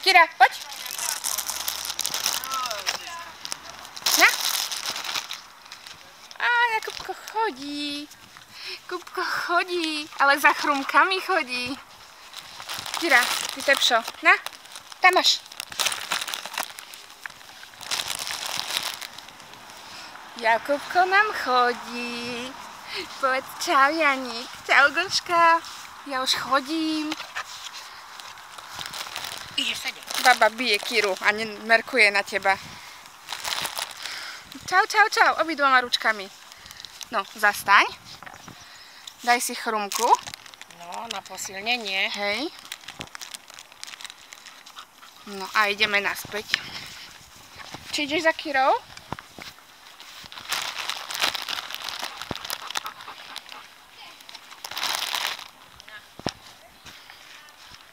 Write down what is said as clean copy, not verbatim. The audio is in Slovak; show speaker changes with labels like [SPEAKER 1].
[SPEAKER 1] Kira, poď. Na. Á, Jakubko chodí. Kubko chodí, ale za chrumkami chodí. Kira, ty tepšo. Na, tam máš. Jakubko nám chodí. Povedz čau, Janík. Čau, Goška. Ja už chodím.
[SPEAKER 2] Ideš sade.
[SPEAKER 1] Baba bije Kiru a nemerkuje na teba. Čau, čau, čau, obidvoma ručkami. No, zastaň. Daj si chrumku.
[SPEAKER 2] No, na posilnenie.
[SPEAKER 1] Hej. No a ideme naspäť. Či ideš za Kirou?